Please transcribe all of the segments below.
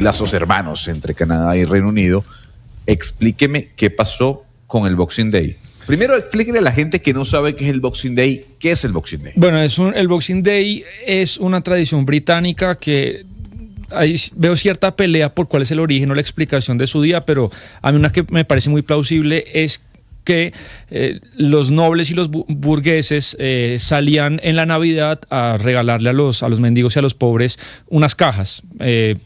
lazos hermanos entre Canadá y Reino Unido. Explíqueme qué pasó con el Boxing Day. Primero, explíquele a la gente que no sabe qué es el Boxing Day. ¿Qué es el Boxing Day? Bueno, el Boxing Day es una tradición británica que ahí veo cierta pelea por cuál es el origen o la explicación de su día, pero a mí una que me parece muy plausible es que los nobles y los burgueses salían en la Navidad a regalarle a los mendigos y a los pobres unas cajas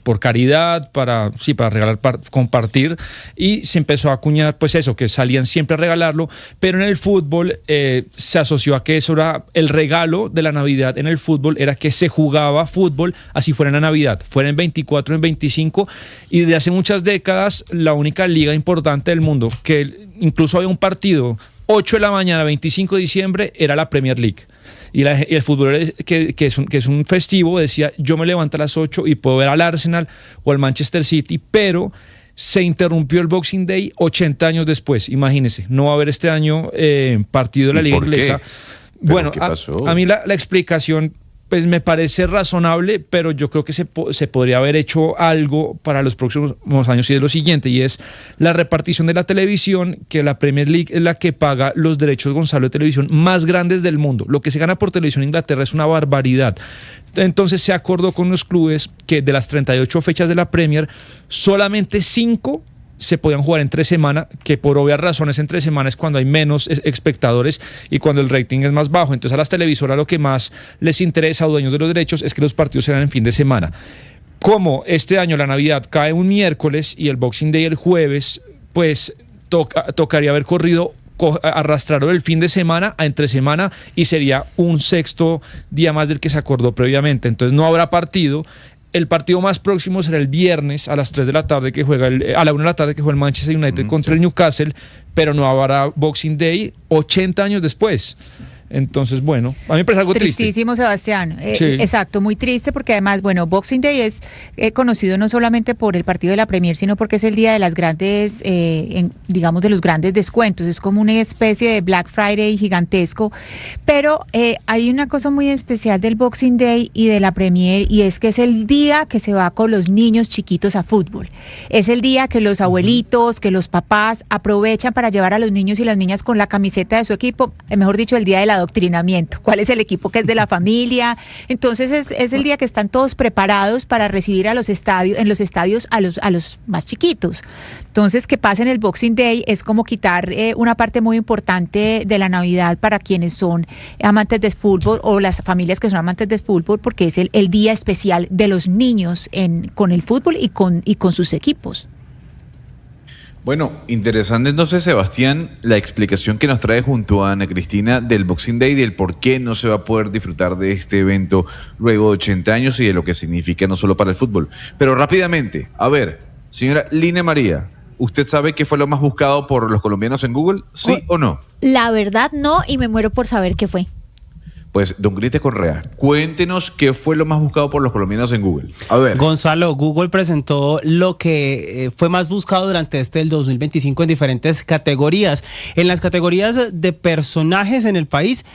por caridad, para regalar, para compartir, y se empezó a acuñar pues eso, que salían siempre a regalarlo, pero en el fútbol se asoció a que eso era el regalo de la Navidad. En el fútbol era que se jugaba fútbol así fuera en la Navidad, fuera en 24, en 25, y desde hace muchas décadas la única liga importante del mundo que incluso había un partido 8 de la mañana, 25 de diciembre, era la Premier League. Y el futbolero que es un festivo decía, yo me levanto a las 8 y puedo ver al Arsenal o al Manchester City, pero se interrumpió el Boxing Day 80 años después. Imagínense, no va a haber este año partido de la Liga Inglesa. Bueno, a mí la explicación pues me parece razonable, pero yo creo que se podría haber hecho algo para los próximos años, y es lo siguiente, y es la repartición de la televisión, que la Premier League es la que paga los derechos, Gonzalo, de televisión más grandes del mundo. Lo que se gana por televisión en Inglaterra es una barbaridad. Entonces se acordó con los clubes que de las 38 fechas de la Premier, solamente 5 se podían jugar entre semana, que por obvias razones entre semana es cuando hay menos espectadores y cuando el rating es más bajo. Entonces a las televisoras lo que más les interesa, a dueños de los derechos, es que los partidos sean en fin de semana. Como este año la Navidad cae un miércoles y el Boxing Day el jueves, pues tocaría haber corrido, arrastrarlo del fin de semana a entre semana, y sería un sexto día más del que se acordó previamente. Entonces no habrá partido. El partido más próximo será el viernes a las 3 de la tarde que juega a la 1 de la tarde que juega el Manchester United contra el Newcastle, pero no habrá Boxing Day 80 años después. Entonces, bueno, a mí me parece algo tristísimo, triste. Sebastián. Sí. Exacto, muy triste, porque además, bueno, Boxing Day es conocido no solamente por el partido de la Premier, sino porque es el día de las grandes, digamos, de los grandes descuentos. Es como una especie de Black Friday gigantesco. Pero hay una cosa muy especial del Boxing Day y de la Premier, y es que es el día que se va con los niños chiquitos a fútbol. Es el día que los abuelitos, que los papás aprovechan para llevar a los niños y las niñas con la camiseta de su equipo, mejor dicho, el día de la adoctrinamiento, cuál es el equipo que es de la familia. Entonces es el día que están todos preparados para recibir a los estadios, en los estadios a los más chiquitos. Entonces, que pasen el Boxing Day es como quitar una parte muy importante de la Navidad para quienes son amantes del fútbol, o las familias que son amantes del fútbol, porque es el día especial de los niños con el fútbol y con sus equipos. Bueno, interesante entonces, Sebastián, la explicación que nos trae junto a Ana Cristina del Boxing Day, del por qué no se va a poder disfrutar de este evento luego de 80 años y de lo que significa no solo para el fútbol. Pero rápidamente, a ver, señora Lina María, ¿usted sabe qué fue lo más buscado por los colombianos en Google? ¿Sí o no? La verdad no, y me muero por saber qué fue. Pues, don Cristian Correa, cuéntenos qué fue lo más buscado por los colombianos en Google. A ver. Gonzalo, Google presentó lo que fue más buscado durante el 2025 en diferentes categorías. En las categorías de personajes en el país,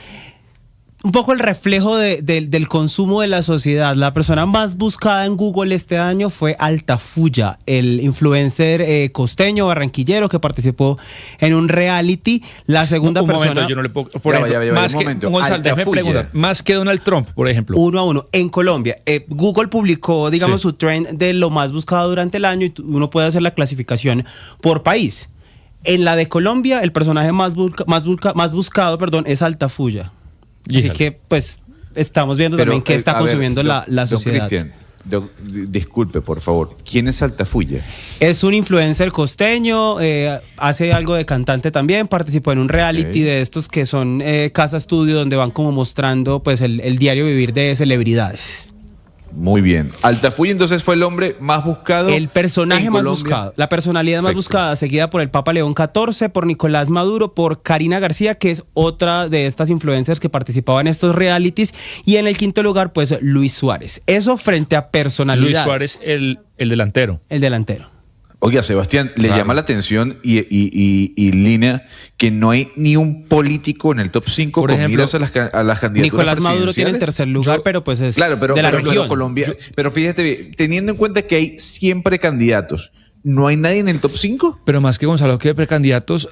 un poco el reflejo del consumo de la sociedad. La persona más buscada en Google este año fue Altafulla, el influencer costeño, barranquillero, que participó en un reality. La segunda persona... Momento, yo no le puedo... Por ejemplo, más que, Gonzalo, déjame preguntar, más que Donald Trump, por ejemplo. 1-1. En Colombia, Google publicó, digamos, su trend de lo más buscado durante el año, y uno puede hacer la clasificación por país. En la de Colombia, el personaje más buscado, es Altafulla. Así que, pues, estamos viendo también qué está consumiendo la sociedad. Don Cristian, disculpe, por favor, ¿quién es Altafulla? Es un influencer costeño, hace algo de cantante también, participó en un reality de estos que son casa estudio, donde van como mostrando pues el diario vivir de celebridades. Muy bien. Altafulla entonces fue el hombre más buscado. El personaje más buscado, la personalidad más buscada, seguida por el Papa León XIV, por Nicolás Maduro, por Karina García, que es otra de estas influencers que participaba en estos realities, y en el quinto lugar, pues, Luis Suárez. Eso frente a personalidades. Luis Suárez, el delantero. El delantero. Oiga, Sebastián, le Claro. llama la atención y Lina que no hay ni un político en el top 5 Por con ejemplo, miras a las candidaturas Nicolás Maduro tiene el presidenciales. tercer lugar, pero pues es Claro, pero, de la pero región. Colombia, pero fíjate bien, teniendo en cuenta que hay siempre candidatos, ¿no hay nadie en el top 5? Pero más que Gonzalo, que de precandidatos,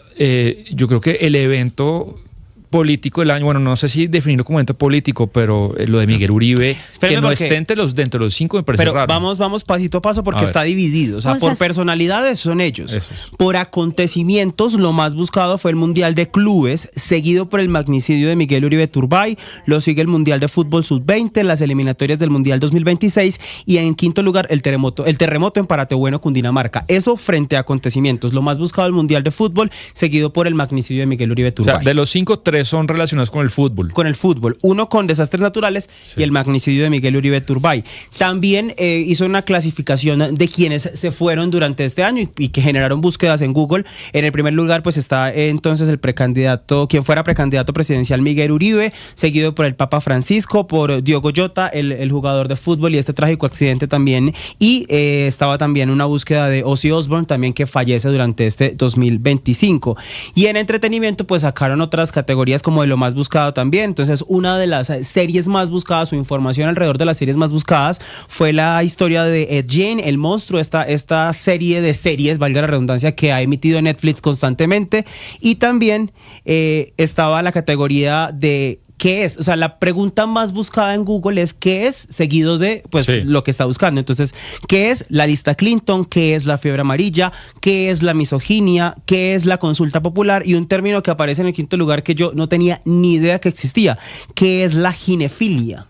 yo creo que el evento político del año, bueno, no sé si definirlo como evento político, pero lo de Miguel Uribe, Espérame, que no porque- esté dentro de los 5 me parece Pero raro. vamos pasito a paso porque A ver. está dividido. O sea, por Gonzalo. personalidades son ellos. Esos. Por acontecimientos, lo más buscado fue el Mundial de Clubes, seguido por el magnicidio de Miguel Uribe Turbay. Lo sigue el Mundial de Fútbol Sub-20, las eliminatorias del Mundial 2026. Y en quinto lugar, el terremoto en Paratebueno, Cundinamarca. Eso frente a acontecimientos. Lo más buscado el Mundial de Fútbol, seguido por el magnicidio de Miguel Uribe O sea, Turbay. de los 5, 3 son relacionados con el fútbol. Con el fútbol, uno con desastres naturales y el magnicidio de Miguel Uribe Turbay. También hizo una clasificación de quienes se fueron durante este año y que generaron búsquedas en Google. En el primer lugar pues está entonces el precandidato, quien fuera precandidato presidencial Miguel Uribe, seguido por el Papa Francisco, por Diogo Jota, el jugador de fútbol y este trágico accidente también. Y estaba también una búsqueda de Ozzy Osbourne, también que fallece durante este 2025. Y en entretenimiento pues sacaron otras categorías como de lo más buscado también. Entonces, una de las series más buscadas o información alrededor de las series más buscadas fue la historia de Ed Gein, el monstruo, esta serie de series, valga la redundancia, que ha emitido Netflix constantemente. Y también estaba la categoría de ¿qué es? O sea, la pregunta más buscada en Google es ¿qué es? Seguido de pues Sí. lo que está buscando. Entonces, ¿qué es la lista Clinton? ¿Qué es la fiebre amarilla? ¿Qué es la misoginia? ¿Qué es la consulta popular? Y un término que aparece en el quinto lugar que yo no tenía ni idea que existía. ¿Qué es la ginefilia?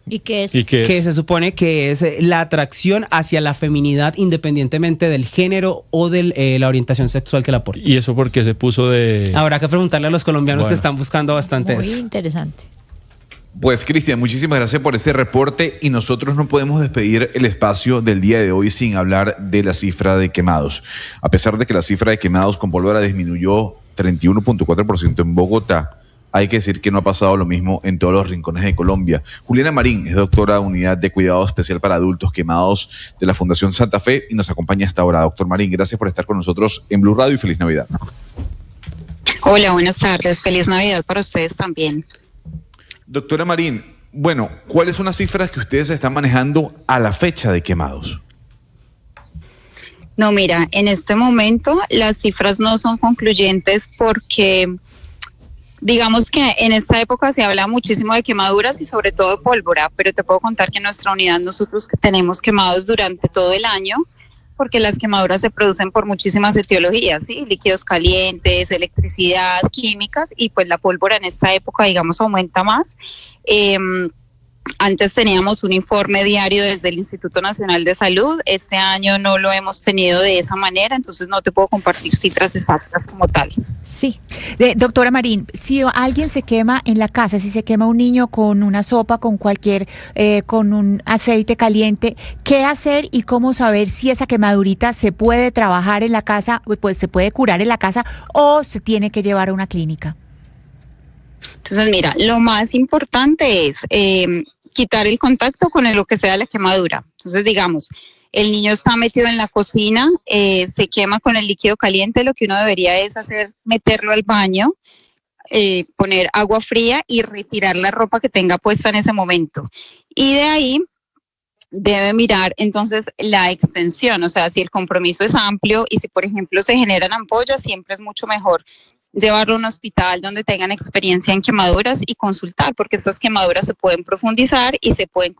¿Y qué es? ¿Y qué es? Que se supone que es la atracción hacia la feminidad independientemente del género o de la orientación sexual que la aporte. ¿Y eso porque se puso de...? Habrá que preguntarle a los colombianos Bueno. que están buscando bastante Muy eso. interesante. Pues Cristian, muchísimas gracias por este reporte y nosotros no podemos despedir el espacio del día de hoy sin hablar de la cifra de quemados. A pesar de que la cifra de quemados con pólvora disminuyó 31.4% en Bogotá, hay que decir que no ha pasado lo mismo en todos los rincones de Colombia. Juliana Marín es doctora de Unidad de Cuidado Especial para Adultos Quemados de la Fundación Santa Fe y nos acompaña hasta ahora. Doctor Marín, gracias por estar con nosotros en Blue Radio y feliz Navidad. Hola, buenas tardes. Feliz Navidad para ustedes también. Doctora Marín, bueno, ¿cuáles son las cifras que ustedes están manejando a la fecha de quemados? No, mira, en este momento las cifras no son concluyentes porque digamos que en esta época se habla muchísimo de quemaduras y sobre todo de pólvora, pero te puedo contar que en nuestra unidad nosotros tenemos quemados durante todo el año porque las quemaduras se producen por muchísimas etiologías, ¿sí? Líquidos calientes, electricidad, químicas y pues la pólvora en esta época digamos aumenta más. Antes teníamos un informe diario desde el Instituto Nacional de Salud, este año no lo hemos tenido de esa manera, entonces no te puedo compartir cifras exactas como tal. Sí. Doctora Marín, si alguien se quema en la casa, si se quema un niño con una sopa, con con un aceite caliente, ¿qué hacer y cómo saber si esa quemadurita se puede trabajar en la casa, pues se puede curar en la casa o se tiene que llevar a una clínica? Entonces mira, lo más importante es quitar el contacto con lo que sea la quemadura. Entonces digamos, el niño está metido en la cocina, se quema con el líquido caliente, lo que uno debería es hacer, meterlo al baño, poner agua fría y retirar la ropa que tenga puesta en ese momento. Y de ahí debe mirar entonces la extensión, o sea, si el compromiso es amplio y si por ejemplo se generan ampollas, siempre es mucho mejor llevarlo a un hospital donde tengan experiencia en quemaduras y consultar, porque estas quemaduras se pueden profundizar y se pueden